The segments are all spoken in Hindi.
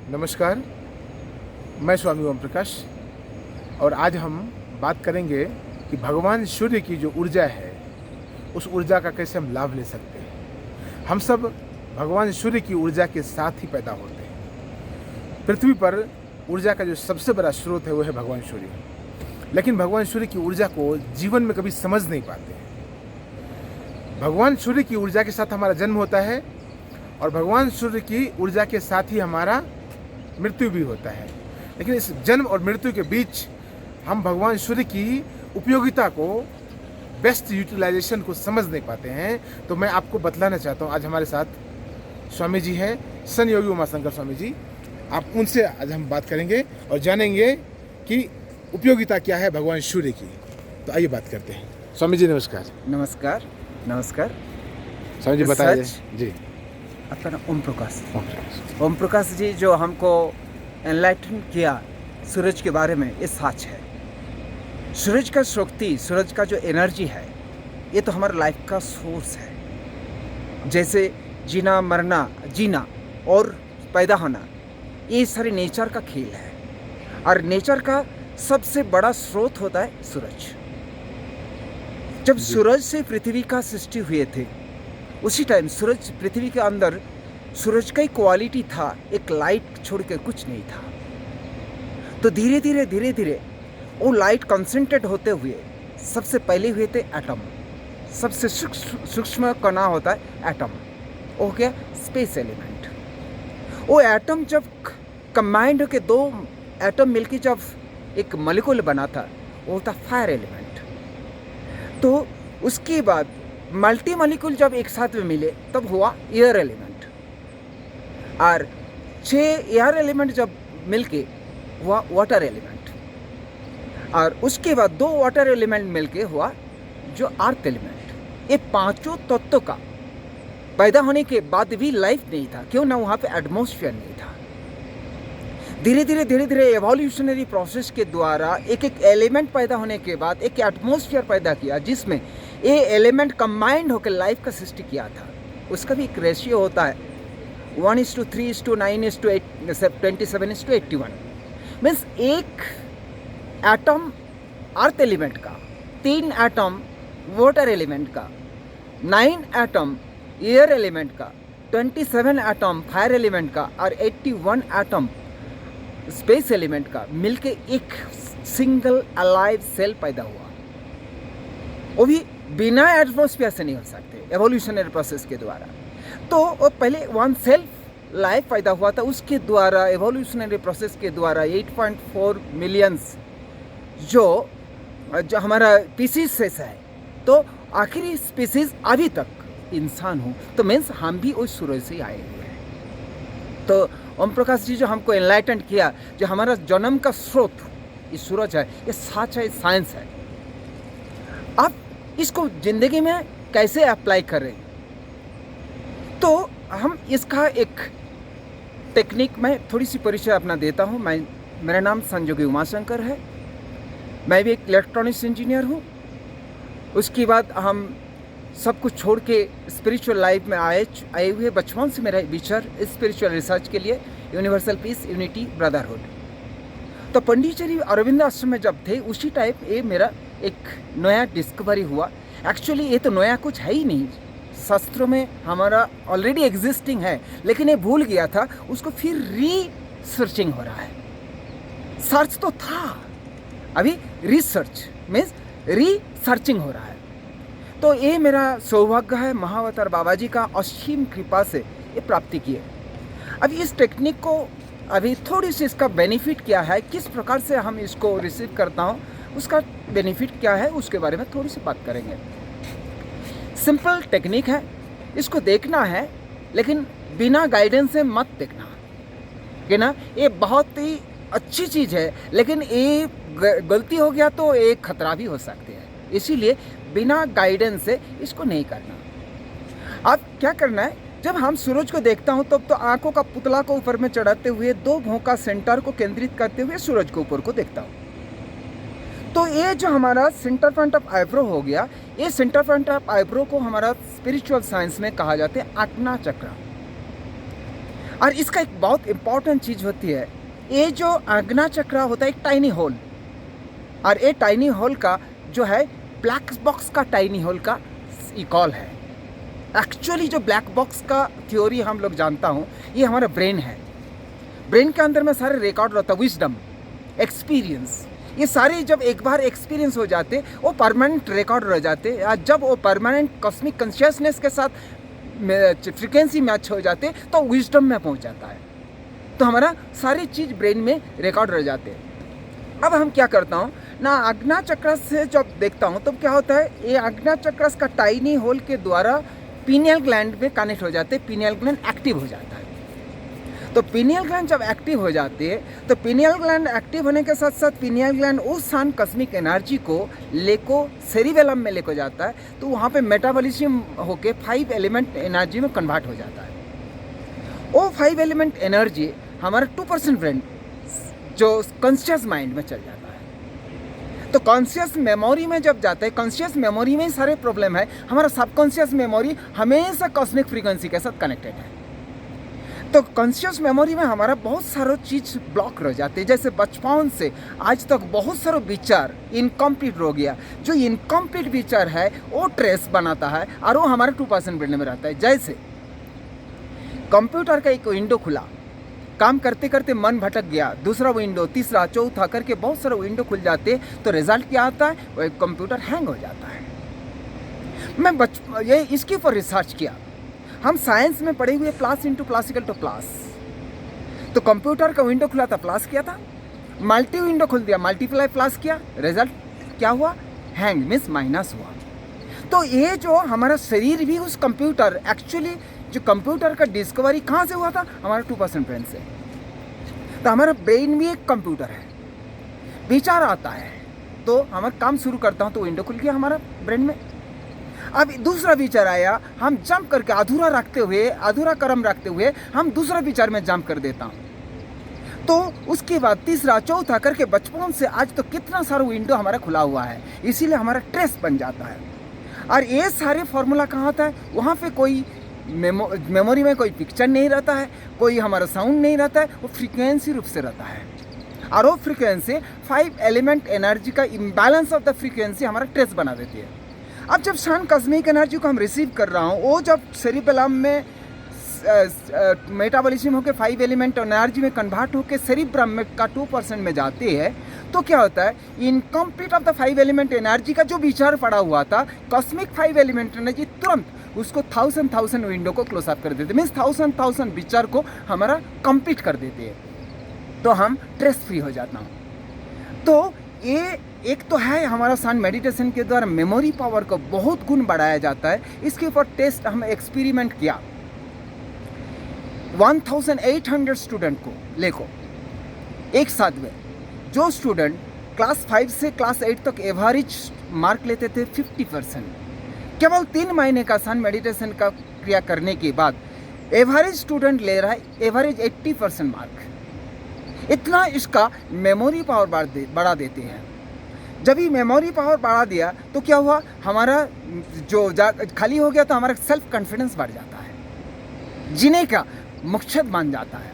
नमस्कार, मैं स्वामी ओम प्रकाश और आज हम बात करेंगे कि भगवान सूर्य की जो ऊर्जा है, उस ऊर्जा का कैसे हम लाभ ले सकते हैं। हम सब भगवान सूर्य की ऊर्जा के साथ ही पैदा होते हैं। पृथ्वी पर ऊर्जा का जो सबसे बड़ा स्रोत है वो है भगवान सूर्य, लेकिन भगवान सूर्य की ऊर्जा को जीवन में कभी समझ नहीं पाते हैं। भगवान सूर्य की ऊर्जा के साथ हमारा जन्म होता है और भगवान सूर्य की ऊर्जा के साथ ही हमारा मृत्यु भी होता है, लेकिन इस जन्म और मृत्यु के बीच हम भगवान सूर्य की उपयोगिता को, बेस्ट यूटिलाइजेशन को समझ नहीं पाते हैं। तो मैं आपको बतलाना चाहता हूँ, आज हमारे साथ स्वामी जी हैं, सन योगी उमाशंकर स्वामी जी। आप उनसे आज हम बात करेंगे और जानेंगे कि उपयोगिता क्या है भगवान सूर्य की। तो आइए बात करते हैं। स्वामी जी नमस्कार। नमस्कार। नमस्कार स्वामी जी बताइए जी। आपका नाम ओम प्रकाश। ओम प्रकाश जी जो हमको एनलाइटन किया सूरज के बारे में, ये सच है। सूरज का शक्ति, सूरज का जो एनर्जी है, ये तो हमारे लाइफ का सोर्स है। जैसे जीना, मरना, जीना और पैदा होना, ये सारे नेचर का खेल है और नेचर का सबसे बड़ा स्रोत होता है सूरज। जब सूरज से पृथ्वी का सृष्टि हुए थे, उसी टाइम सूरज, पृथ्वी के अंदर सूरज का ही क्वालिटी था, एक लाइट छोड़ के कुछ नहीं था। तो धीरे धीरे वो लाइट कंसंट्रेट होते हुए सबसे पहले हुए थे एटम। सबसे सूक्ष्म कणा होता है एटम, वो हो गया स्पेस एलिमेंट। वो एटम जब कंबाइंड होकर दो एटम मिलकर जब एक मॉलिक्यूल बना था, वो था फायर एलिमेंट। तो उसके बाद मल्टी मॉलिक्यूल जब एक साथ में मिले तब हुआ एयर एलिमेंट, और 6 एयर एलिमेंट जब मिलके हुआ वाटर एलिमेंट, और उसके बाद 2 वाटर एलिमेंट मिलके हुआ जो अर्थ एलिमेंट। ये पांचों तत्वों का पैदा होने के बाद भी लाइफ नहीं था, क्यों ना वहाँ पे एटमॉस्फेयर नहीं था। धीरे धीरे एवोल्यूशनरी प्रोसेस के द्वारा एक एलिमेंट पैदा होने के बाद एक एटमॉस्फेयर पैदा किया, जिसमें ये एलिमेंट कंबाइंड होकर लाइफ का सृष्टि किया था। उसका भी एक रेशियो होता है 1:3:9:27:81। मीन्स एक एटम अर्थ एलिमेंट का, 3 एटम वाटर एलिमेंट का, 9 एटम एयर एलिमेंट का, 27 एटम फायर एलिमेंट का और 81 एटम स्पेस एलिमेंट का मिलके एक सिंगल अलाइव सेल पैदा हुआ। वो भी बिना एटमॉस्फेयर से नहीं हो सकते, एवोल्यूशनरी प्रोसेस के द्वारा। तो वो पहले 1 सेल लाइफ पैदा हुआ था, उसके द्वारा एवोल्यूशनरी प्रोसेस के द्वारा 8.4 मिलियंस जो हमारा स्पीसीज से है, तो आखिरी स्पीसीज अभी तक इंसान हो, तो मीन्स हम भी उस सूरज से आए हुए हैं। तो ओम प्रकाश जी जो हमको एनलाइटन किया, जो हमारा जन्म का स्रोत इस सूरज है, ये सच है, साइंस है। आप इसको जिंदगी में कैसे अप्लाई करें, तो हम इसका एक टेक्निक में थोड़ी सी परिचय अपना देता हूँ। मेरा नाम सन योगी उमाशंकर है। मैं भी एक इलेक्ट्रॉनिक्स इंजीनियर हूँ। उसके बाद हम सब कुछ छोड़ के स्पिरिचुअल लाइफ में आए हुए। बचपन से मेरा विचार स्पिरिचुअल रिसर्च के लिए यूनिवर्सल पीस, यूनिटी, ब्रदरहुड। तो पंडिचेरी अरविंद आश्रम में जब थे, उसी टाइप ये मेरा एक नया डिस्कवरी हुआ। एक्चुअली ये तो नया कुछ है ही नहीं, शास्त्रों में हमारा ऑलरेडी एग्जिस्टिंग है, लेकिन ये भूल गया था, उसको फिर रीसर्चिंग हो रहा है। सर्च तो था, अभी रिसर्च मीन्स रीसर्चिंग हो रहा है। तो ये मेरा सौभाग्य है, महाअवतार बाबा जी का असीम कृपा से ये प्राप्ति की है। अब इस टेक्निक को अभी थोड़ी सी इसका बेनिफिट क्या है, किस प्रकार से हम इसको रिसीव करता हूँ, उसका बेनिफिट क्या है, उसके बारे में थोड़ी सी बात करेंगे। सिंपल टेक्निक है, इसको देखना है, लेकिन बिना गाइडेंस से मत देखना, कि ना ये बहुत ही अच्छी चीज़ है, लेकिन ये गलती हो गया तो एक खतरा भी हो सकती है। इसीलिए बिना गाइडेंस से इसको नहीं करना। अब क्या करना है, जब हम सूरज को देखता हूँ तब तो आंखों का पुतला को ऊपर में चढ़ाते हुए 2 भौं का सेंटर को केंद्रित करते हुए सूरज के ऊपर को देखता हूँ। तो ये जो हमारा सेंटर फ्रंट ऑफ आईब्रो हो गया, ये सेंटर फ्रंट ऑफ आईब्रो को हमारा स्पिरिचुअल साइंस में कहा जाता है आज्ञा चक्र। और इसका एक बहुत इम्पॉर्टेंट चीज़ होती है, ये जो आज्ञा चक्र होता है एक टाइनी होल, और ये टाइनी होल का जो है ब्लैक बॉक्स का टाइनी होल का इक्वल है। एक्चुअली जो ब्लैक बॉक्स का थ्योरी हम लोग जानता हूँ, ये हमारा ब्रेन है। ब्रेन के अंदर में सारे रिकॉर्ड रहता है, विजडम, एक्सपीरियंस, ये सारे जब एक बार एक्सपीरियंस हो जाते वो परमानेंट रिकॉर्ड रह जाते। जब वो परमानेंट कॉस्मिक कॉन्शियसनेस के साथ फ्रीक्वेंसी मैच हो जाते तो विजडम में पहुंच जाता है, तो हमारा सारी चीज़ ब्रेन में रिकॉर्ड रह जाते हैं। अब हम क्या करता हूँ ना, आज्ञा चक्र से जब देखता हूँ तो क्या होता है, ये आज्ञा चक्र का टाइनी होल के द्वारा पीनियल ग्लैंड में कनेक्ट हो जाते, पीनियल ग्लैंड एक्टिव हो जाता है। तो पीनियल ग्लैंड जब एक्टिव हो जाते हैं तो पीनियल ग्लैंड एक्टिव होने के साथ साथ पीनियल ग्लैंड उस सन कॉस्मिक एनर्जी को लेको सेरिबेलम में लेको जाता है, तो वहाँ पे मेटाबॉलिज्म होके 5 एलिमेंट एनर्जी में कन्वर्ट हो जाता है। वो 5 एलिमेंट एनर्जी हमारा 2% ब्रेन जो कॉन्शियस माइंड में चल जाता है। तो कॉन्शियस मेमोरी में जब जाता है, कॉन्शियस मेमोरी में ही सारे प्रॉब्लम है, हमारा सबकॉन्शियस मेमोरी हमेशा कॉस्मिक फ्रीक्वेंसी के साथ कनेक्टेड है। तो कॉन्शियस मेमोरी में हमारा बहुत सारा चीज़ ब्लॉक रह जाते हैं, जैसे बचपन से आज तक बहुत सारा विचार इनकम्प्लीट हो गया। जो इनकम्प्लीट विचार है वो ट्रेस बनाता है और वो हमारे 2% ब्रेन में रहता है। जैसे कंप्यूटर का एक विंडो खुला, काम करते करते मन भटक गया, दूसरा विंडो, तीसरा, चौथा करके बहुत सारे विंडो खुल जाते, तो रिजल्ट क्या आता है, वो कंप्यूटर हैंग हो जाता है। मैं ये इसके ऊपर रिसर्च किया। हम साइंस में पढ़े हुए plus into plus equal two plus, तो कंप्यूटर का विंडो खुला था, प्लस किया था, मल्टी विंडो खुल दिया, मल्टीप्लाई प्लस किया, रिजल्ट क्या हुआ, हैंग मीन्स माइनस हुआ। तो ये जो हमारा शरीर भी उस कंप्यूटर, एक्चुअली जो कंप्यूटर का डिस्कवरी कहाँ से हुआ था, हमारा 2% ब्रेन से। तो हमारा ब्रेन भी एक कंप्यूटर है, विचार आता है तो हमारा काम शुरू करता हूँ तो विंडो खुल गया हमारा ब्रेन में। अब दूसरा विचार आया, हम जंप करके अधूरा कर्म रखते हुए हम दूसरा विचार में जंप कर देता हूँ, तो उसके बाद तीसरा, चौथा करके बचपन से आज तो कितना सारा विंडो हमारा खुला हुआ है, इसीलिए हमारा ट्रेस बन जाता है। और ये सारे फॉर्मूला कहाँ होता है, वहाँ पे कोई मेमोरी में कोई पिक्चर नहीं रहता है, कोई हमारा साउंड नहीं रहता है, वो फ्रीक्वेंसी रूप से रहता है। और वो फ्रीक्वेंसी 5 एलिमेंट एनर्जी का इम्बैलेंस ऑफ द फ्रीक्वेंसी हमारा ट्रेस बना देती है। अब जब सन कॉस्मिक एनर्जी को हम रिसीव कर रहा हूँ, वो जब सेरिबेलम में मेटाबॉलिज्म होकर 5 एलिमेंट एनर्जी में कन्वर्ट होकर सेरिब्रम में का 2% में जाते हैं, तो क्या होता है, incomplete of the 5 element energy का जो विचार पड़ा हुआ था, कॉस्मिक 5 एलिमेंट एनर्जी तुरंत उसको 1000 विंडो को क्लोज अप कर देते, मीन्स 1000 विचार को हमारा कंप्लीट कर देते हैं, तो हम स्ट्रेस फ्री हो जाता हूँ। तो ये एक तो है हमारा सन मेडिटेशन के द्वारा मेमोरी पावर को बहुत गुण बढ़ाया जाता है। इसके ऊपर टेस्ट हम एक्सपेरिमेंट किया, 1800 स्टूडेंट को लेको एक साथ में, जो स्टूडेंट क्लास 5 से क्लास 8 तक एवरेज मार्क लेते थे 50%, केवल 3 महीने का सन मेडिटेशन का क्रिया करने के बाद एवरेज स्टूडेंट ले रहा है एवरेज 80% मार्क। इतना इसका मेमोरी पावर बढ़ा देते हैं। जब ये मेमोरी पावर बढ़ा दिया तो क्या हुआ, हमारा जो खाली हो गया तो हमारा सेल्फ कॉन्फिडेंस बढ़ जाता है, जीने का मकसद बन जाता है।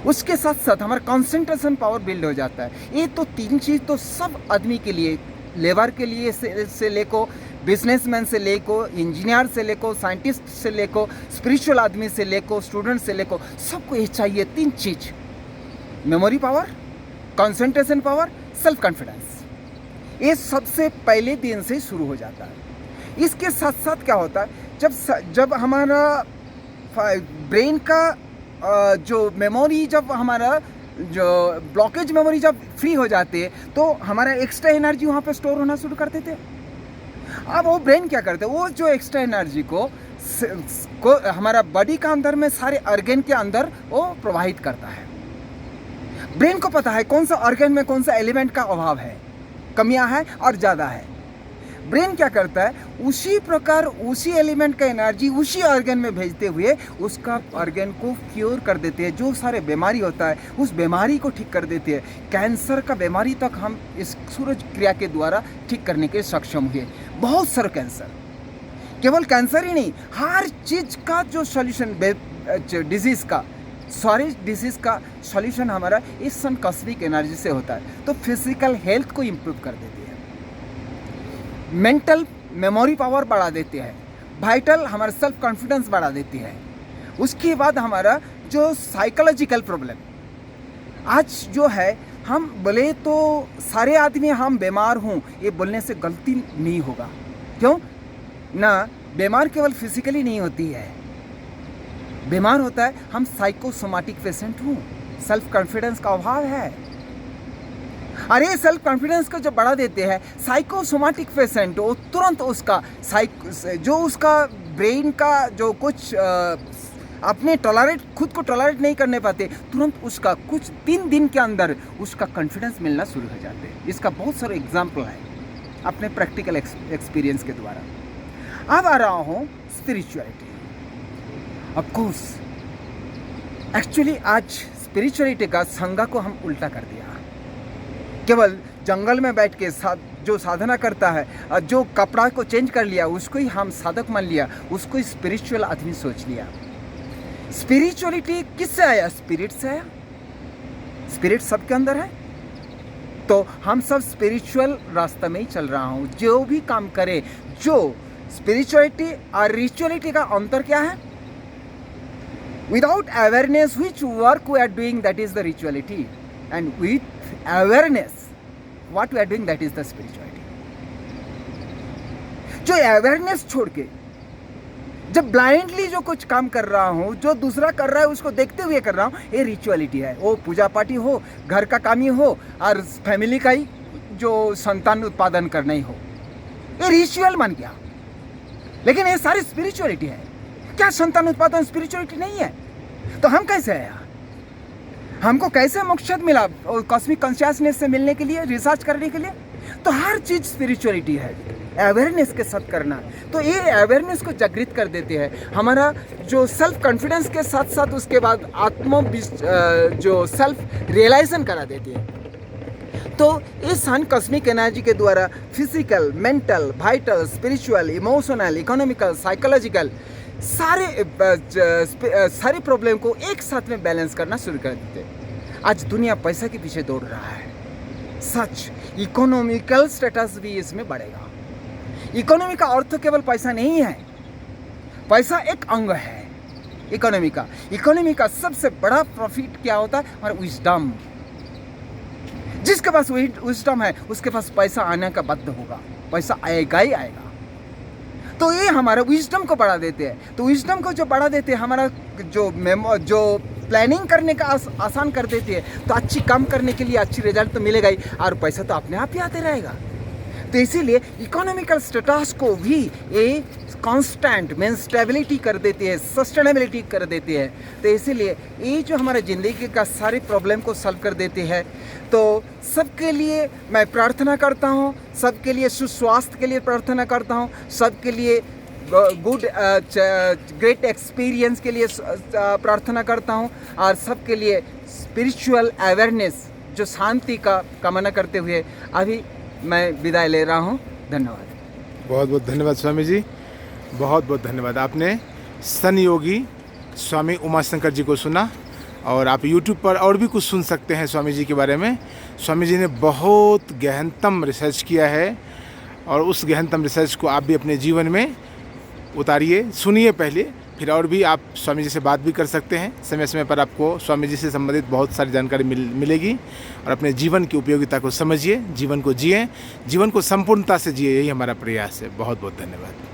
उसके साथ साथ हमारा कंसंट्रेशन पावर बिल्ड हो जाता है। ये तो 3 चीज़ तो सब आदमी के लिए, लेबर के लिए से लेको, बिजनेसमैन से लेको, इंजीनियर से लेको, साइंटिस्ट से लेको, स्पिरिचुअल आदमी से लेको, स्टूडेंट से लेको, सबको ये चाहिए 3 चीज़, memory power, concentration power, self confidence. ये सबसे पहले दिन से शुरू हो जाता है। इसके साथ साथ क्या होता है, जब हमारा ब्रेन का जो मेमोरी, जब हमारा जो ब्लॉकेज मेमोरी जब फ्री हो जाती है तो हमारा एक्स्ट्रा एनर्जी वहाँ पे स्टोर होना शुरू कर देते हैं। अब वो ब्रेन क्या करते हैं, वो जो एक्स्ट्रा एनर्जी को हमारा बॉडी का अंदर में सारे ऑर्गन के अंदर वो प्रवाहित करता है। ब्रेन को पता है कौन सा ऑर्गन में कौन सा एलिमेंट का अभाव है, कमियां है और ज़्यादा है। ब्रेन क्या करता है, उसी प्रकार उसी एलिमेंट का एनर्जी उसी ऑर्गन में भेजते हुए उसका ऑर्गन को क्योर कर देते हैं। जो सारे बीमारी होता है उस बीमारी को ठीक कर देते हैं। कैंसर का बीमारी तक हम इस सूरज क्रिया के द्वारा ठीक करने के सक्षम हुए। बहुत सारे कैंसर, केवल कैंसर ही नहीं, हर चीज़ का जो सॉल्यूशन, डिजीज़ का सॉल्यूशन हमारा इस सन कॉस्मिक एनर्जी से होता है। तो फिजिकल हेल्थ को इम्प्रूव कर देती है, मेंटल मेमोरी पावर बढ़ा देती है, वाइटल हमारा सेल्फ कॉन्फिडेंस बढ़ा देती है। उसके बाद हमारा जो साइकोलॉजिकल प्रॉब्लम आज जो है, हम बोले तो सारे आदमी हम बीमार हूँ ये बोलने से गलती नहीं होगा। क्यों ना, बीमार केवल फिजिकली नहीं होती है, बीमार होता है हम साइकोसोमेटिक पेशेंट हूँ, सेल्फ कॉन्फिडेंस का अभाव है। अरे सेल्फ कॉन्फिडेंस को जब बढ़ा देते हैं साइकोसोमेटिक पेशेंट, वो तुरंत उसका जो उसका ब्रेन का जो कुछ अपने खुद को टॉलरेट नहीं करने पाते, तुरंत उसका कुछ 3 दिन के अंदर उसका कॉन्फिडेंस मिलना शुरू हो जाते हैं। इसका बहुत सारे एग्जाम्पल है अपने प्रैक्टिकल एक्सपीरियंस के द्वारा। अब आ रहा हूँ स्पिरिचुअलिटी। ऑफ कोर्स एक्चुअली आज स्पिरिचुअलिटी का संज्ञा को हम उल्टा कर दिया। केवल जंगल में बैठ के जो साधना करता है, जो कपड़ा को चेंज कर लिया उसको ही हम साधक मान लिया, उसको ही स्पिरिचुअल आदमी सोच लिया। स्पिरिचुअलिटी किससे आया? स्पिरिट से आया। स्पिरिट सबके अंदर है, तो हम सब स्पिरिचुअल रास्ते में ही चल रहा हूँ। जो भी काम करे, जो स्पिरिचुअलिटी और रिचुअलिटी का अंतर क्या है? Without awareness which work we are doing, that is the rituality, and with awareness what we are doing, that is the spirituality. जो अवेयरनेस छोड़ के जब ब्लाइंडली जो कुछ काम कर रहा हूँ, जो दूसरा कर रहा है उसको देखते हुए कर रहा हूँ, ये रिचुअलिटी है। वो पूजा पाठी हो, घर का काम ही हो, और फैमिली का ही जो संतान उत्पादन करना ही हो, ये रिचुअल मान गया। लेकिन ये सारी स्पिरिचुअलिटी है। क्या संतान उत्पादन स्पिरिचुअलिटी नहीं है? तो हम कैसे आया? हमको कैसे मोक्ष मिला? कॉस्मिक कॉन्शियसनेस से मिलने के लिए, रिसर्च करने के लिए। तो हर चीज स्पिरिचुअलिटी है, अवेयरनेस के साथ करना। तो ये अवेयरनेस को जागृत कर देते हैं। हमारा जो सेल्फ कॉन्फिडेंस के साथ साथ उसके बाद जो सेल्फ रियलाइजेशन करा देती है। तो इस सन कॉस्मिक एनर्जी के द्वारा physical, mental, vital, spiritual, emotional, economical, psychological सारे प्रॉब्लम को एक साथ में बैलेंस करना शुरू कर देते हैं। आज दुनिया पैसा के पीछे दौड़ रहा है, सच इकोनॉमिकल स्टेटस भी इसमें बढ़ेगा। इकोनॉमी का अर्थ केवल पैसा नहीं है, पैसा एक अंग है इकोनॉमी का। इकोनॉमी का सबसे बड़ा प्रॉफिट क्या होता है? हमारा विजडम। जिसके पास विजडम है उसके पास पैसा आने का बाध्य होगा, पैसा आएगा ही आएगा। तो ये हमारा विजडम को बढ़ा देते हैं। तो विजडम को जो बढ़ा देते हैं, हमारा जो प्लानिंग करने का आसान कर देती है। तो अच्छी काम करने के लिए अच्छी रिजल्ट तो मिलेगा ही, और पैसा तो अपने आप ही आते रहेगा। तो इसीलिए इकोनॉमिकल स्टेटस को भी ये कांस्टेंट मीन स्टेबिलिटी कर देती है, सस्टेनेबिलिटी कर देती है। तो इसीलिए ये जो हमारे ज़िंदगी का सारे प्रॉब्लम को सॉल्व कर देती है। तो सबके लिए मैं प्रार्थना करता हूँ, सबके लिए सुस्वास्थ्य के लिए प्रार्थना करता हूँ, सबके लिए गुड ग्रेट एक्सपीरियंस के लिए प्रार्थना करता हूँ, और सबके लिए स्पिरिचुअल अवेयरनेस जो शांति का कामना करते हुए अभी मैं विदाई ले रहा हूँ। धन्यवाद। बहुत बहुत धन्यवाद स्वामी जी, बहुत बहुत धन्यवाद। आपने सन योगी स्वामी उमाशंकर जी को सुना, और आप YouTube पर और भी कुछ सुन सकते हैं स्वामी जी के बारे में। स्वामी जी ने बहुत गहनतम रिसर्च किया है, और उस गहनतम रिसर्च को आप भी अपने जीवन में उतारिए, सुनिए पहले, फिर और भी आप स्वामी जी से बात भी कर सकते हैं। समय समय पर आपको स्वामी जी से संबंधित बहुत सारी जानकारी मिलेगी, और अपने जीवन की उपयोगिता को समझिए, जीवन को जिए, जीवन को संपूर्णता से जिए, यही हमारा प्रयास है। बहुत बहुत धन्यवाद।